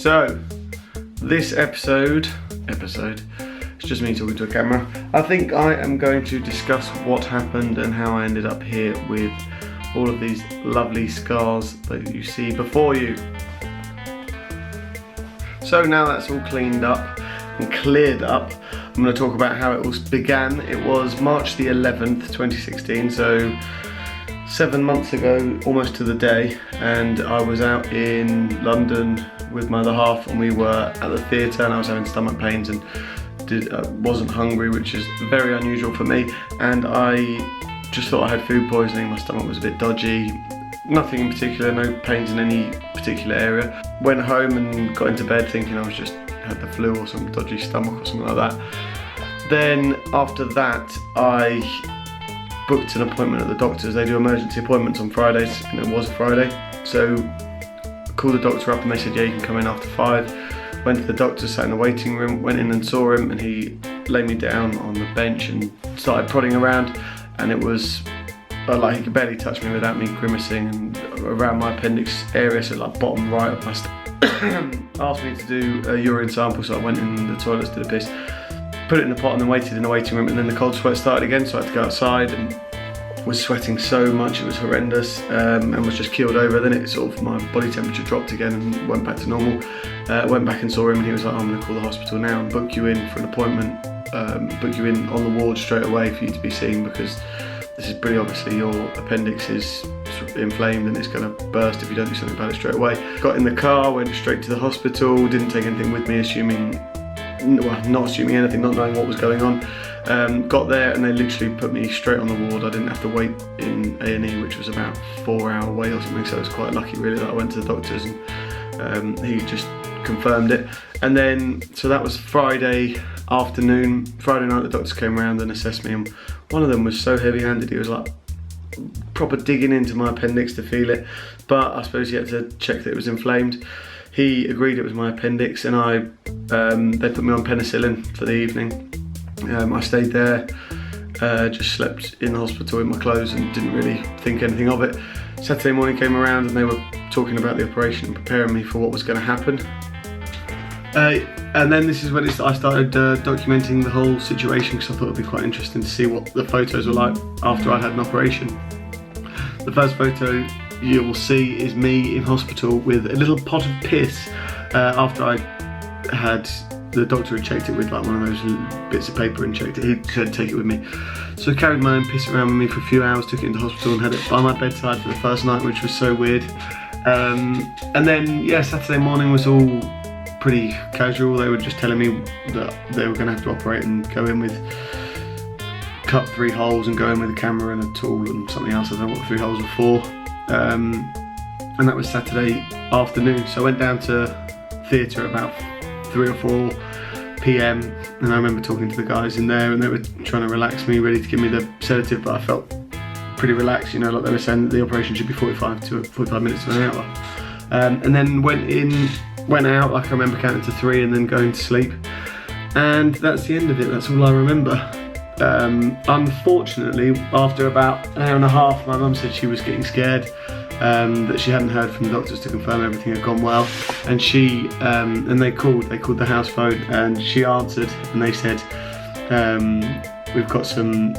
So, this episode, it's just me talking to a camera. I think I am going to discuss what happened and how I ended up here with all of these lovely scars that you see before you. So now that's all cleaned up and cleared up, I'm going to talk about how it all began. It was March the 11th, 2016, so 7 months ago, almost to the day, and I was out in London with my other half, and we were at the theatre, and I was having stomach pains and wasn't hungry, which is very unusual for me, and I just thought I had food poisoning. My stomach was a bit dodgy, nothing in particular, no pains in any particular area. Went home and got into bed thinking I was just had the flu or some dodgy stomach or something like that. Then after that I booked an appointment at the doctor's. They do emergency appointments on Fridays, and it was a Friday, so I called the doctor up and they said, yeah, you can come in after 5. Went to the doctor, sat in the waiting room, went in and saw him, and he laid me down on the bench and started prodding around, and it was like he could barely touch me without me grimacing, and around my appendix area, so like bottom right of my stomach. Asked me to do a urine sample, so I went in the toilets, did a piss, put it in the pot and then waited in the waiting room, and then the cold sweat started again, so I had to go outside and was sweating so much it was horrendous, and was just keeled over. Then it sort of, my body temperature dropped again and went back to normal. Went back and saw him, and he was like, oh, I'm going to call the hospital now and book you in for an appointment, book you in on the ward straight away for you to be seen, because this is pretty obviously your appendix is sort of inflamed and it's going to burst if you don't do something about it straight away. Got in the car, went straight to the hospital, didn't take anything with me, not assuming anything, not knowing what was going on. Got there and they literally put me straight on the ward. I didn't have to wait in A&E, which was about 4-hour wait or something, so I was quite lucky really that I went to the doctors and he just confirmed it. And then, so that was Friday afternoon. Friday night the doctors came around and assessed me, and one of them was so heavy-handed, he was like proper digging into my appendix to feel it, but I suppose he had to check that it was inflamed. He agreed it was my appendix, and they put me on penicillin for the evening. I stayed there, just slept in the hospital in my clothes and didn't really think anything of it. Saturday morning came around and they were talking about the operation and preparing me for what was going to happen. And then this is when I started documenting the whole situation, because I thought it would be quite interesting to see what the photos were like after I'd had an operation. The first photo you will see is me in hospital with a little pot of piss after I had, the doctor had checked it with like one of those bits of paper and checked it. He said take it with me. So I carried my own piss around with me for a few hours, took it into hospital and had it by my bedside for the first night, which was so weird. And then, yeah, Saturday morning was all pretty casual. They were just telling me that they were going to have to operate and go in with, cut 3 holes and go in with a camera and a tool and something else. I don't know what the 3 holes were for. And that was Saturday afternoon. So I went down to theatre about 3 or 4 PM, and I remember talking to the guys in there, and they were trying to relax me, ready to give me the sedative, but I felt pretty relaxed, you know, like they were saying that the operation should be 45 minutes to an hour. And then went out, like I remember counting to 3 and then going to sleep, and that's the end of it. That's all I remember. Unfortunately, after about an hour and a half, my mum said she was getting scared, that she hadn't heard from the doctors to confirm everything had gone well, and they called the house phone, and she answered, and they said, we've got some,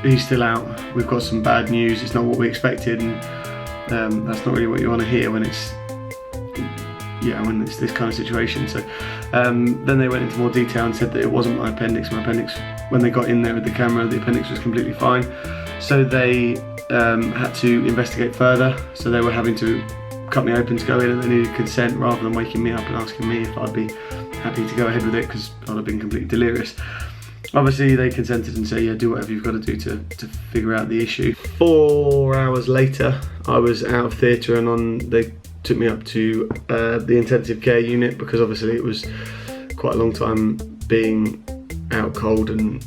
he's still out, we've got some bad news, it's not what we expected, and that's not really what you want to hear when it's this kind of situation. So then they went into more detail and said that it wasn't my appendix. My appendix, when they got in there with the camera, the appendix was completely fine. So they had to investigate further. So they were having to cut me open to go in, and they needed consent rather than waking me up and asking me if I'd be happy to go ahead with it, because I'd have been completely delirious. Obviously they consented and said, yeah, do whatever you've got to do to figure out the issue. 4 hours later, I was out of theatre, and they took me up to the intensive care unit, because obviously it was quite a long time being out cold, and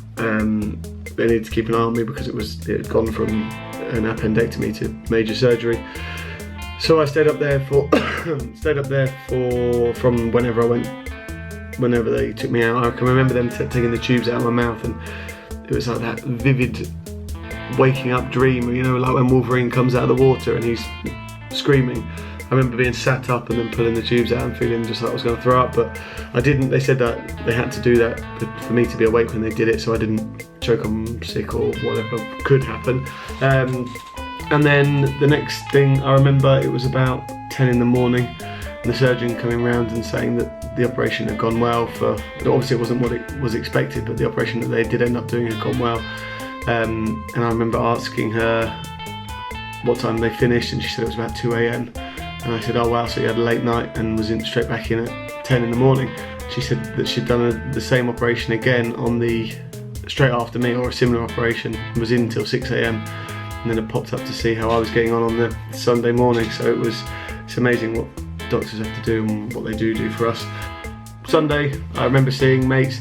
they needed to keep an eye on me because it had gone from an appendectomy to major surgery. So I stayed up there for from whenever I went, whenever they took me out. I can remember them taking the tubes out of my mouth, and it was like that vivid waking up dream, you know, like when Wolverine comes out of the water and he's screaming. remember being sat up and then pulling the tubes out and feeling just like I was going to throw up, but I didn't. They said that they had to do that for me to be awake when they did it, so I didn't choke on sick or whatever could happen. And then the next thing I remember, it was about 10 in the morning, and the surgeon coming round and saying that the operation had gone well. Obviously it wasn't what it was expected, but the operation that they did end up doing had gone well. And I remember asking her what time they finished, and she said it was about 2 AM. And I said, oh wow, so you had a late night and was straight back in at 10 in the morning. She said that she'd done the same operation again straight after me, or a similar operation, and was in until 6 AM. And then it popped up to see how I was getting on the Sunday morning. So it's amazing what doctors have to do and what they do for us. Sunday, I remember seeing mates,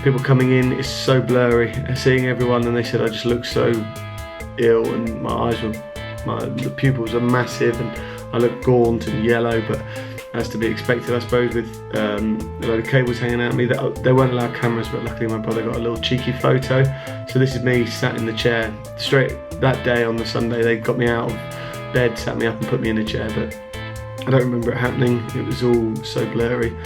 people coming in, it's so blurry, seeing everyone, and they said I just looked so ill, and the pupils are massive, and I looked gaunt and yellow, but as to be expected, I suppose, with a load of cables hanging out at me. They weren't allowed cameras, but luckily my brother got a little cheeky photo. So this is me sat in the chair. Straight that day on the Sunday, they got me out of bed, sat me up and put me in a chair, but I don't remember it happening. It was all so blurry.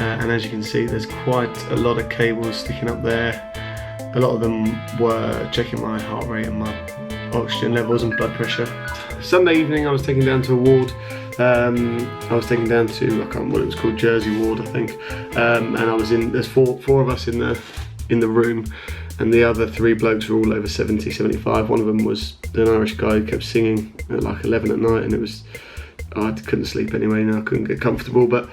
And as you can see, there's quite a lot of cables sticking up there. A lot of them were checking my heart rate and my oxygen levels and blood pressure. Sunday evening, I was taken down to a ward. I was taken down to, I can't remember what it was called, Jersey ward, I think. And I was there's four of us in the room, and the other 3 blokes were all over 70, 75. One of them was an Irish guy who kept singing at like 11 at night, and I couldn't sleep anyway, and I couldn't get comfortable, but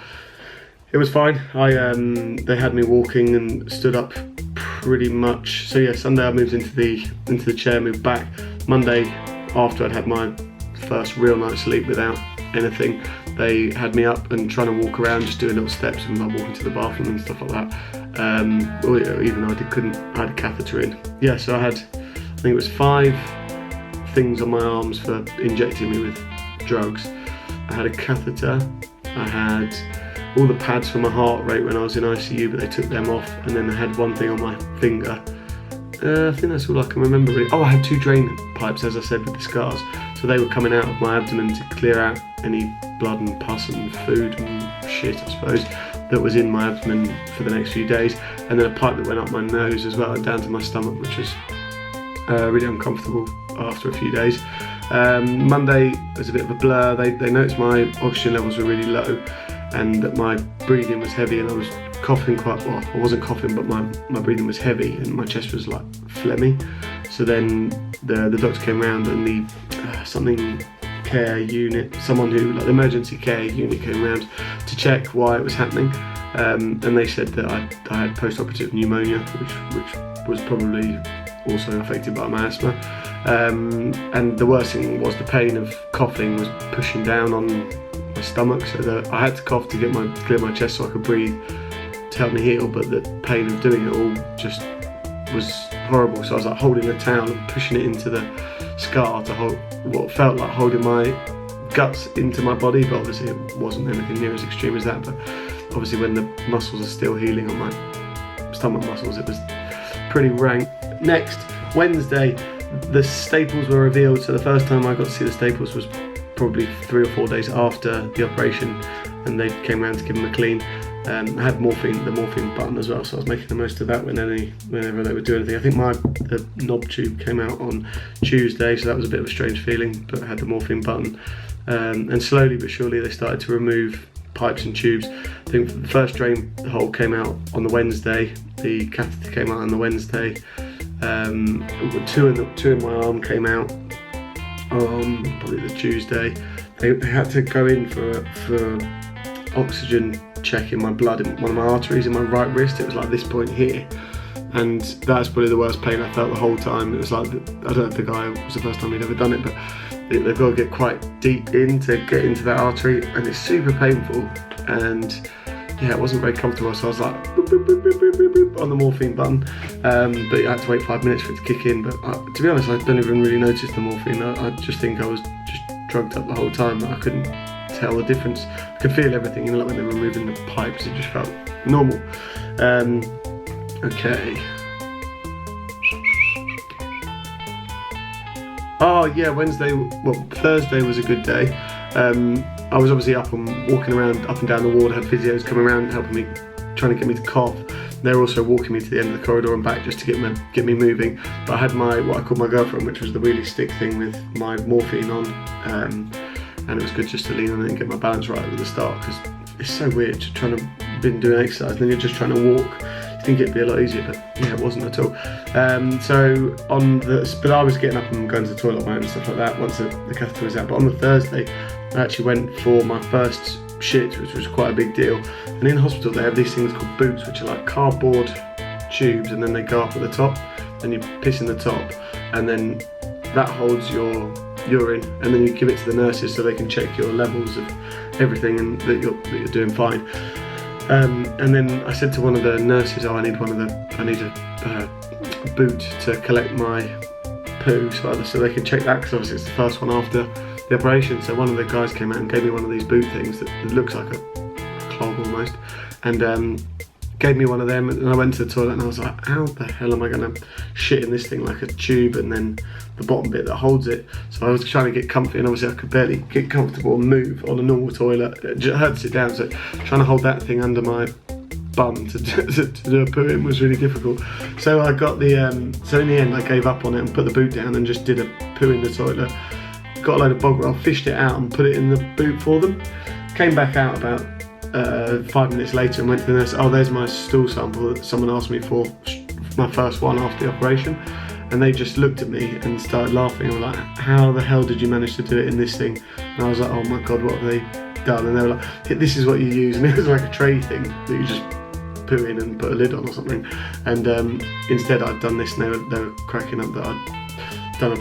it was fine. They had me walking and stood up pretty much. So yeah, Sunday I moved into the chair, moved back. Monday, after I'd had my first real night's sleep without anything, they had me up and trying to walk around, just doing little steps and like walking to the bathroom and stuff like that. Even though I had a catheter in. Yeah, so I think it was 5 things on my arms for injecting me with drugs. I had a catheter, I had all the pads for my heart rate when I was in ICU, but they took them off, and then I had one thing on my finger. I think that's all I can remember really. Oh, I had 2 drain pipes, as I said, with the scars. So they were coming out of my abdomen to clear out any blood and pus and food and shit, I suppose, that was in my abdomen for the next few days. And then a pipe that went up my nose as well and down to my stomach, which was really uncomfortable after a few days. Monday was a bit of a blur. They noticed my oxygen levels were really low and that my breathing was heavy, and I was coughing quite well. I wasn't coughing, but my breathing was heavy and my chest was like phlegmy. So then the doctor came around, and the something care unit, someone who, like the emergency care unit, came around to check why it was happening, and they said that I had post-operative pneumonia, which was probably also affected by my asthma. And the worst thing was the pain of coughing was pushing down on my stomach, so that I had to cough to clear my chest so I could breathe to help me heal, but the pain of doing it all just was horrible. So I was like holding a towel and pushing it into the scar to hold what felt like holding my guts into my body, but obviously it wasn't anything near as extreme as that. But obviously when the muscles are still healing on my stomach muscles, it was pretty rank. Next, Wednesday, the staples were revealed. So the first time I got to see the staples was probably 3 or 4 days after the operation, and they came around to give them a clean. I had the morphine button as well, so I was making the most of that whenever they would do anything. I think the knob tube came out on Tuesday, so that was a bit of a strange feeling, but I had the morphine button. And slowly but surely they started to remove pipes and tubes. I think the first drain hole came out on the Wednesday, the catheter came out on the Wednesday, 2 in my arm came out on probably the Tuesday. They had to go in for oxygen check in my blood in one of my arteries in my right wrist. It was like this point here, and that's probably the worst pain I felt the whole time. It was like, I don't know if the guy was the first time he'd ever done it, but they've got to get quite deep in to get into that artery, and it's super painful, and yeah, it wasn't very comfortable. So I was like boop, boop, boop, boop, boop, boop, on the morphine button, but I had to wait 5 minutes for it to kick in. But to be honest, I don't even really notice the morphine. I just think I was just drugged up the whole time. I couldn't tell the difference. I could feel everything, like when they were removing the pipes, it just felt normal. Okay. Oh yeah, Thursday was a good day. I was obviously up and walking around, up and down the ward, had physios coming around helping me, trying to get me to cough. They're also walking me to the end of the corridor and back just to get me moving. But I had what I called my girlfriend, which was the wheelie stick thing with my morphine on, and it was good just to lean on it and get my balance right at the start, because it's so weird trying to been doing exercise and then you're just trying to walk. You think it'd be a lot easier, but yeah, it wasn't at all. But I was getting up and going to the toilet and stuff like that once the catheter was out. But on the Thursday, I actually went for my first shit, which was quite a big deal. And in hospital they have these things called boots, which are like cardboard tubes, and then they go up at the top and you piss in the top, and then that holds your urine, and then you give it to the nurses so they can check your levels of everything and that you're doing fine. And then I said to one of the nurses, I need a boot to collect my poo, so they can check that, because obviously it's the first one after the operation. So one of the guys came out and gave me one of these boot things that looks like a clog almost, and gave me one of them, and I went to the toilet and I was like, how the hell am I going to shit in this thing, like a tube, and then the bottom bit that holds it. So I was trying to get comfy, and obviously I could barely get comfortable and move on a normal toilet. It just hurt to sit down, so trying to hold that thing under my bum to do a poo in was really difficult. So I got so in the end I gave up on it and put the boot down and just did a poo in the toilet. Got a load of bog roll, fished it out and put it in the boot for them. Came back out about 5 minutes later and went to the nurse. Oh, there's my stool sample that someone asked me for, my first one after the operation. And they just looked at me and started laughing. I was like, how the hell did you manage to do it in this thing? And I was like, oh my God, what have they done? And they were like, this is what you use. And it was like a tray thing that you just poo in and put a lid on or something. And instead I'd done this, and they were cracking up that I'd done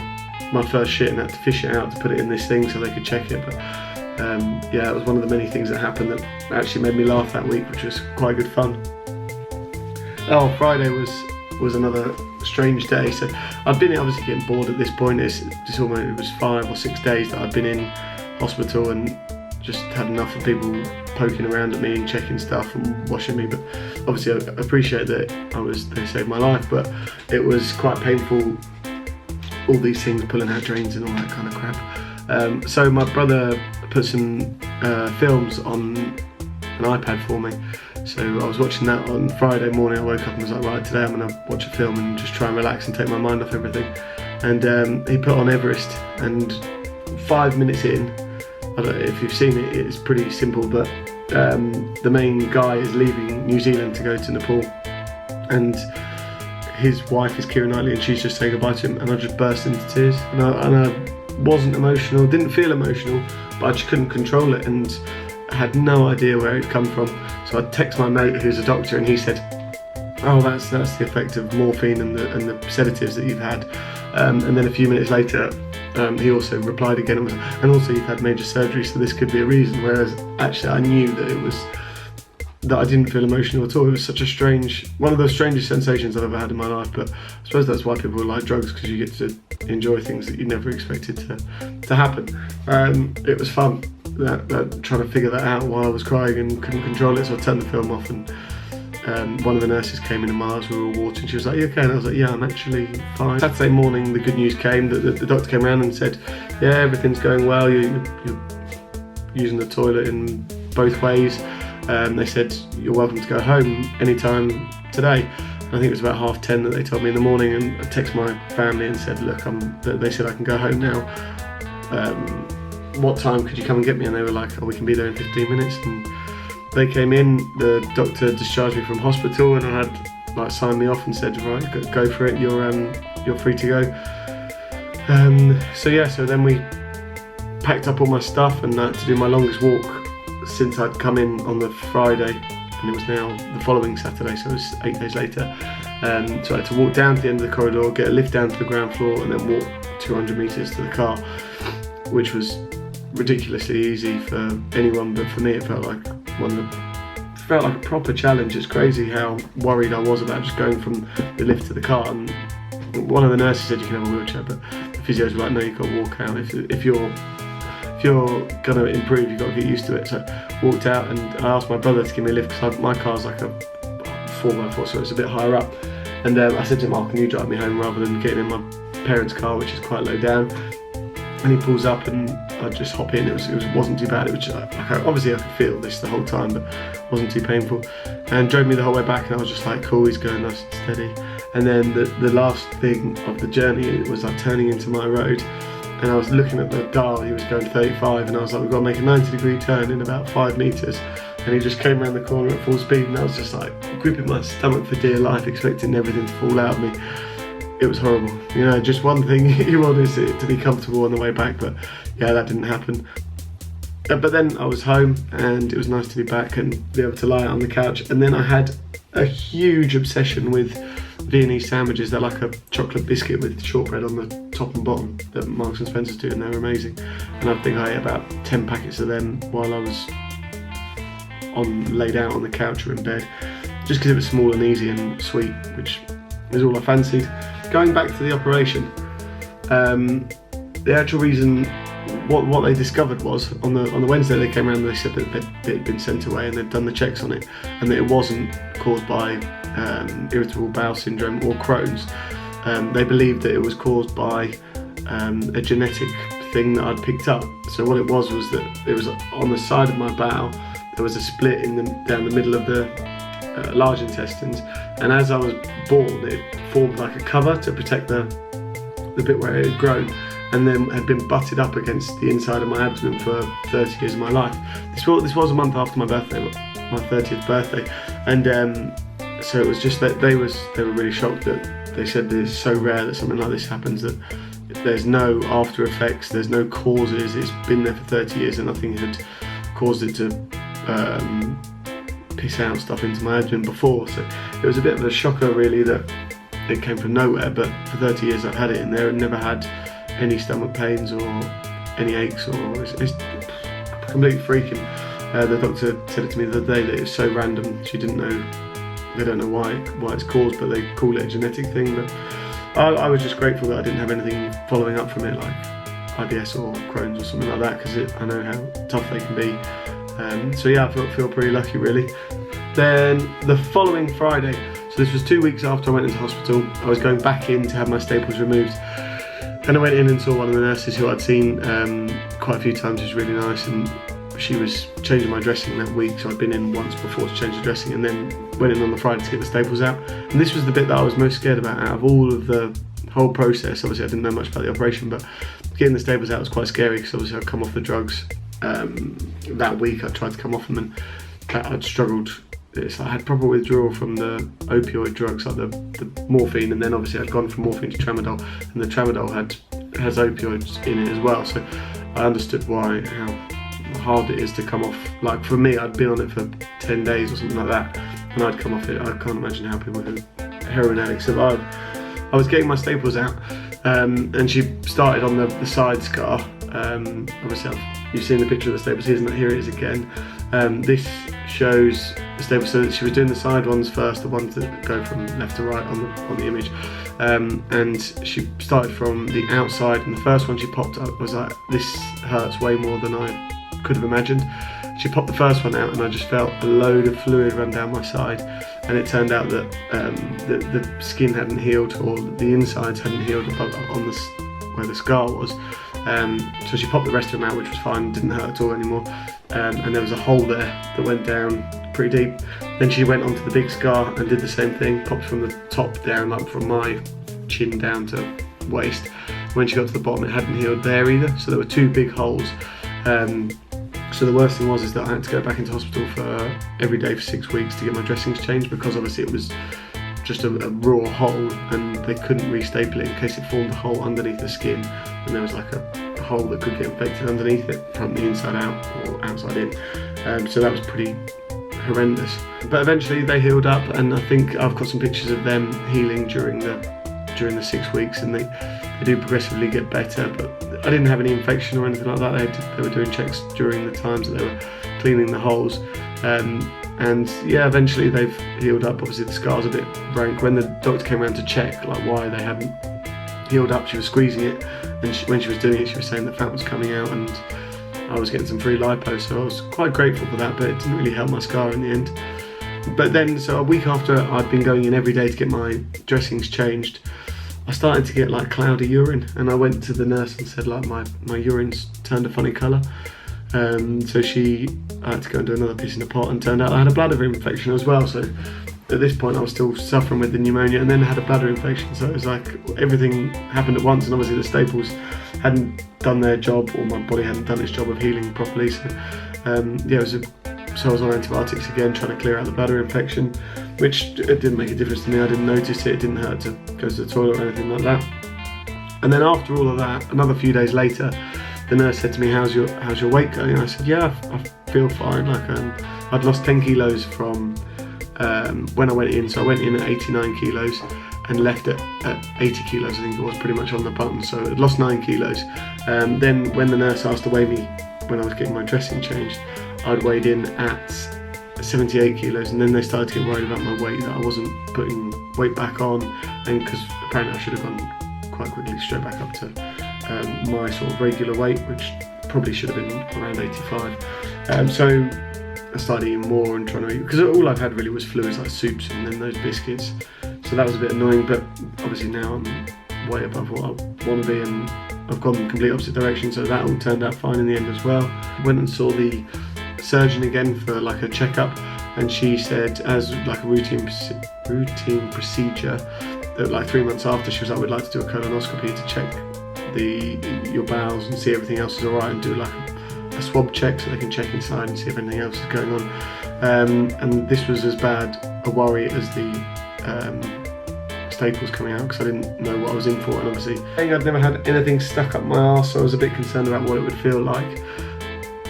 my first shit and had to fish it out to put it in this thing so they could check it. But yeah, it was one of the many things that happened that actually made me laugh that week, which was quite good fun. Oh, Friday was another strange day. So I've been obviously getting bored at this point. It was 5 or 6 days that I've been in hospital and just had enough of people poking around at me and checking stuff and washing me. But obviously I appreciate that they saved my life, but it was quite painful, all these things, pulling out drains and all that kind of crap. So my brother put some films on an iPad for me. So I was watching that on Friday morning. I woke up and was like, right, today I'm going to watch a film and just try and relax and take my mind off everything. And he put on Everest, and 5 minutes in, I don't know if you've seen it, it's pretty simple, but the main guy is leaving New Zealand to go to Nepal, and his wife is Keira Knightley, and she's just saying goodbye to him, and I just burst into tears. And I wasn't emotional, didn't feel emotional, but I just couldn't control it, and I had no idea where it'd come from. So I text my mate who's a doctor, and he said, oh, that's the effect of morphine and the sedatives that you've had. And then a few minutes later, he also replied again and was, and also you've had major surgery, so this could be a reason. Whereas actually I knew that I didn't feel emotional at all. It was such a one of the strangest sensations I've ever had in my life. But I suppose that's why people like drugs, because you get to enjoy things that you never expected to happen. It was fun, that trying to figure that out while I was crying and couldn't control it. So I turned the film off, and one of the nurses came in and my eyes were all watery, and she was like, you okay? And I was like, yeah, I'm actually fine. Saturday morning the good news came that the doctor came around and said, yeah, everything's going well, you're using the toilet in both ways. They said you're welcome to go home anytime today. And I think it was about 10:30 that they told me in the morning, and I texted my family and said, look, they said I can go home now. What time could you come and get me? And they were like, oh, we can be there in 15 minutes. And they came in, the doctor discharged me from hospital, and I had signed me off and said, right, go for it, you're free to go. So then we packed up all my stuff, and I had to do my longest walk since I'd come in on the Friday, and it was now the following Saturday, so it was 8 days later. So I had to walk down to the end of the corridor, get a lift down to the ground floor, and then walk 200 metres to the car, which was ridiculously easy for anyone, but for me it felt like a proper challenge. It's crazy how worried I was about just going from the lift to the car. And one of the nurses said you can have a wheelchair, but the physios were like, no, you've got to walk out. If you're going to improve, you've got to get used to it. So I walked out, and I asked my brother to give me a lift, because my car's like a 4x4, so it's a bit higher up. And I said to him, oh, can you drive me home rather than getting in my parents' car, which is quite low down. and he pulls up and I just hop in. It wasn't too bad. It was just, obviously I could feel this the whole time, but it wasn't too painful. And drove me the whole way back, and I was just like, cool, he's going nice and steady. And then the last thing of the journey, it was like turning into my road, and I was looking at the dial. He was going 35, and I was like, we've got to make a 90-degree turn in about 5 meters. And he just came around the corner at full speed, and I was just like gripping my stomach for dear life, expecting everything to fall out of me. It was horrible. You know, just one thing you want is it to be comfortable on the way back, but yeah, that didn't happen. But then I was home, and it was nice to be back and be able to lie on the couch. And then I had a huge obsession with Viennese sandwiches. They're like a chocolate biscuit with shortbread on the top and bottom that Marks and Spencer's do, and they're amazing. And I think I ate about 10 packets of them while I was laid out on the couch or in bed, just because it was small and easy and sweet, which is all I fancied. Going back to the operation, the actual reason, what they discovered was on the Wednesday they came around and they said that it had been sent away and they'd done the checks on it, and that it wasn't caused by irritable bowel syndrome or Crohn's. They believed that it was caused by a genetic thing that I'd picked up. So what it was that it was on the side of my bowel. There was a split down the middle of the large intestines, and as I was born, it formed like a cover to protect the bit where it had grown, and then had been butted up against the inside of my abdomen for 30 years of my life. This was a month after my birthday, my 30th birthday, and so it was just that they were really shocked. That they said that it's so rare that something like this happens, that there's no after effects, there's no causes. It's been there for 30 years and nothing had caused it to piss out stuff into my abdomen before, so it was a bit of a shocker really that it came from nowhere. But for 30 years I've had it in there and never had any stomach pains or any aches, or it's completely freaking. The doctor said it to me the other day that it's so random. She didn't know, they don't know why it's caused, but they call it a genetic thing. But I was just grateful that I didn't have anything following up from it like IBS or Crohn's or something like that, because I know how tough they can be. So yeah, I feel pretty lucky really. Then the following Friday, so this was 2 weeks after I went into hospital, I was going back in to have my staples removed, and I went in and saw one of the nurses who I'd seen quite a few times. She was really nice, and she was changing my dressing that week, so I'd been in once before to change the dressing, and then went in on the Friday to get the staples out. And this was the bit that I was most scared about out of all of the whole process. Obviously I didn't know much about the operation, but getting the staples out was quite scary, because obviously I'd come off the drugs that week. I tried to come off them and I'd struggled. I had proper withdrawal from the opioid drugs, like the morphine, and then obviously I'd gone from morphine to tramadol, and the tramadol has opioids in it as well, so I understood how hard it is to come off. Like for me, I'd been on it for 10 days or something like that, and I'd come off it. I can't imagine how people who are heroin addicts survive. I was getting my staples out, and she started on the side scar. Obviously you've seen the picture of the staples, here it is again. This shows the staples, so she was doing the side ones first, the ones that go from left to right on the image, and she started from the outside, and the first one she popped up was like, this hurts way more than I could have imagined. She popped the first one out and I just felt a load of fluid run down my side, and it turned out that the skin hadn't healed, or the insides hadn't healed on where the scar was. So she popped the rest of them out, which was fine, didn't hurt at all anymore, and there was a hole there that went down pretty deep. Then she went onto the big scar and did the same thing, popped from the top down, like from my chin down to waist. When she got to the bottom, it hadn't healed there either, so there were 2 big holes. So the worst thing was that I had to go back into hospital for every day for 6 weeks to get my dressings changed, because obviously it was just a raw hole, and they couldn't re-staple it in case it formed a hole underneath the skin, and there was like a hole that could get infected underneath it from the inside out or outside in. So that was pretty horrendous. But eventually they healed up, and I think I've got some pictures of them healing during the 6 weeks, and they do progressively get better. But I didn't have any infection or anything like that. They were doing checks during the times that they were cleaning the holes. And yeah, eventually they've healed up. Obviously the scar's a bit rank. When the doctor came around to check like why they hadn't healed up, she was squeezing it, and when she was doing it, she was saying that fat was coming out, and I was getting some free lipo, so I was quite grateful for that, but it didn't really help my scar in the end. But then, so a week after I'd been going in every day to get my dressings changed, I started to get like cloudy urine, and I went to the nurse and said like my urine's turned a funny colour. So I had to go and do another piece in the pot, and turned out I had a bladder infection as well. So at this point I was still suffering with the pneumonia, and then I had a bladder infection. So it was like everything happened at once, and obviously the staples hadn't done their job, or my body hadn't done its job of healing properly. So yeah, so I was on antibiotics again, trying to clear out the bladder infection, which it didn't make a difference to me. I didn't notice it. It didn't hurt to go to the toilet or anything like that. And then after all of that, another few days later, the nurse said to me, how's your weight going? And I said, yeah, I feel fine. Like I'd lost 10 kilos from when I went in. So I went in at 89 kilos and left at 80 kilos, I think it was, pretty much on the button. So I'd lost 9 kilos. Then when the nurse asked to weigh me when I was getting my dressing changed, I'd weighed in at 78 kilos, and then they started to get worried about my weight, that I wasn't putting weight back on, and because apparently I should have gone quite quickly straight back up to my sort of regular weight, which probably should have been around 85. So I started eating more and trying to eat, because all I've had really was fluids like soups and then those biscuits, so that was a bit annoying. But obviously now I'm way above what I want to be, and I've gone in complete opposite direction, so that all turned out fine in the end as well. Went and saw the surgeon again for like a checkup, and she said as like a routine procedure that like 3 months after, she was like, we'd like to do a colonoscopy to check your bowels and see everything else is alright, and do like a swab check so they can check inside and see if anything else is going on. And this was as bad a worry as the staples coming out, because I didn't know what I was in for, and obviously I'd never had anything stuck up my arse, so I was a bit concerned about what it would feel like.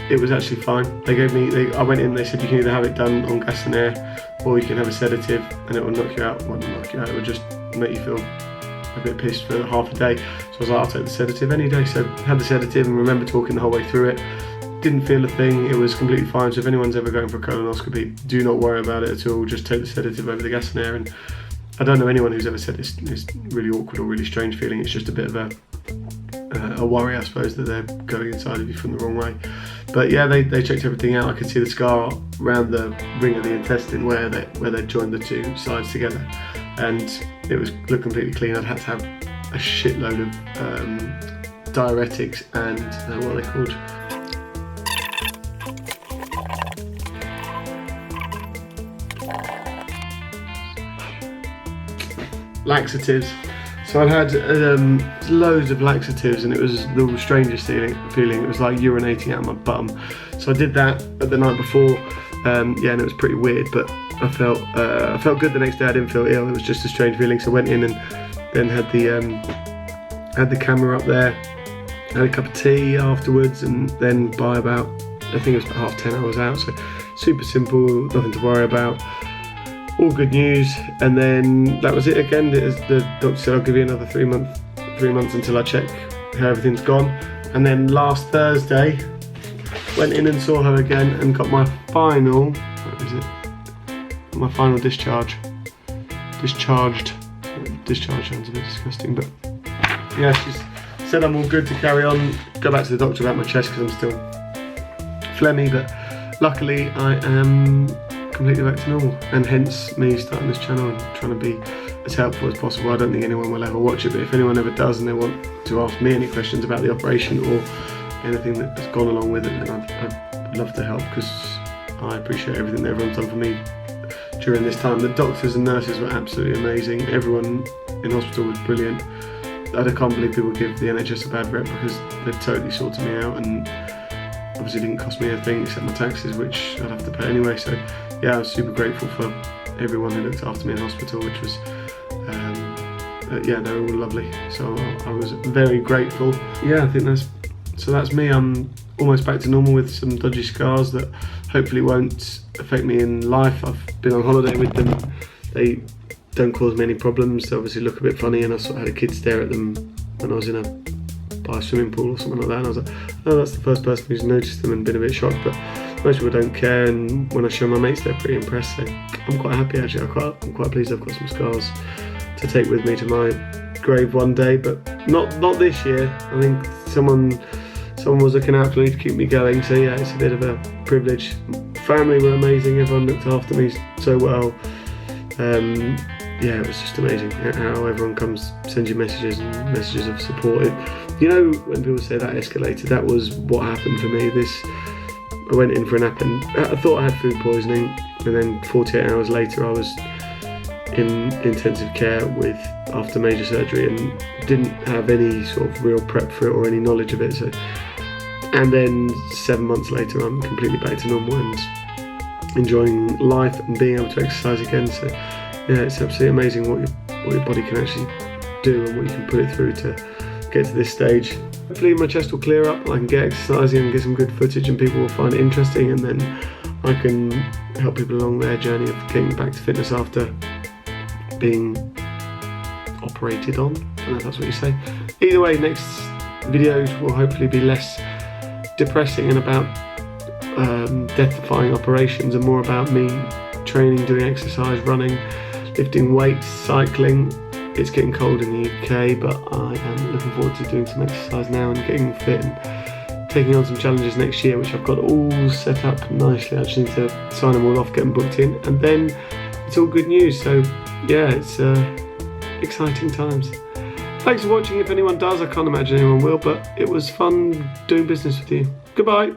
It was actually fine. I went in, they said you can either have it done on gas and air, or you can have a sedative and it will knock you out. Well, not knock you out, it will just make you feel a bit pissed for half a day. So I was like, I'll take the sedative any day. So I had the sedative and remember talking the whole way through it. Didn't feel a thing, it was completely fine. So if anyone's ever going for a colonoscopy, do not worry about it at all. Just take the sedative over the gas and air. And I don't know anyone who's ever said it's really awkward or really strange feeling. It's just a bit of a worry, I suppose, that they're going inside of you from the wrong way. But yeah, they checked everything out. I could see the scar around the ring of the intestine where they joined the two sides together, and it looked completely clean. I'd had to have a shitload of diuretics and what are they called? Laxatives. So I'd had loads of laxatives, and it was the strangest feeling. It was like urinating out of my bum. So I did that the night before, yeah, and it was pretty weird, but I felt good the next day. I didn't feel ill. It was just a strange feeling. So I went in and then had the camera up there, had a cup of tea afterwards, and then by about, I think it was about 10:30, I was out. So super simple, nothing to worry about. All good news, and then that was it again. The doctor said, I'll give you another 3 months until I check how everything's gone. And then last Thursday, went in and saw her again and got my final, my final discharge. Discharge sounds a bit disgusting, but yeah, she's said I'm all good to carry on. Go back to the doctor about my chest because I'm still phlegmy, but luckily I am completely back to normal, and hence me starting this channel and trying to be as helpful as possible. I don't think anyone will ever watch it, but if anyone ever does and they want to ask me any questions about the operation or anything that's gone along with it, then I'd love to help, because I appreciate everything that everyone's done for me during this time. The doctors and nurses were absolutely amazing. Everyone in hospital was brilliant. I can't believe people give the NHS a bad rep, because they've totally sorted me out, and obviously didn't cost me a thing except my taxes, which I'd have to pay anyway. So yeah, I was super grateful for everyone who looked after me in hospital, which was, yeah, they were all lovely. So I was very grateful. Yeah, I think that's me. I'm almost back to normal with some dodgy scars that hopefully won't affect me in life. I've been on holiday with them. They don't cause me any problems. They obviously look a bit funny, and I sort of had a kid stare at them when I was by a swimming pool or something like that, and I was like, oh, that's the first person who's noticed them and been a bit shocked. But most people don't care, and when I show my mates, they're pretty impressed. So I'm quite happy actually. I'm quite pleased I've got some scars to take with me to my grave one day, but not this year. I think someone was looking out for me to keep me going. So yeah, it's a bit of a privilege. Family were amazing. Everyone looked after me so well. yeah, it was just amazing how everyone sends you messages and messages of support. You know, when people say that escalated, that was what happened for me. I went in for a nap and I thought I had food poisoning, and then 48 hours later I was in intensive care after major surgery and didn't have any sort of real prep for it or any knowledge of it. So, and then 7 months later I'm completely back to normal and enjoying life and being able to exercise again. So yeah, it's absolutely amazing what your body can actually do and what you can put it through to get to this stage. Hopefully my chest will clear up, I can get exercising and get some good footage and people will find it interesting, and then I can help people along their journey of getting back to fitness after being operated on. I don't know if that's what you say. Either way, next videos will hopefully be less depressing and about death-defying operations and more about me training, doing exercise, running, lifting weights, cycling. It's getting cold in the UK, but I am looking forward to doing some exercise now and getting fit and taking on some challenges next year, which I've got all set up nicely. I just need to sign them all off, get them booked in, and then it's all good news. So yeah, it's exciting times. Thanks for watching. If anyone does, I can't imagine anyone will, but it was fun doing business with you. Goodbye.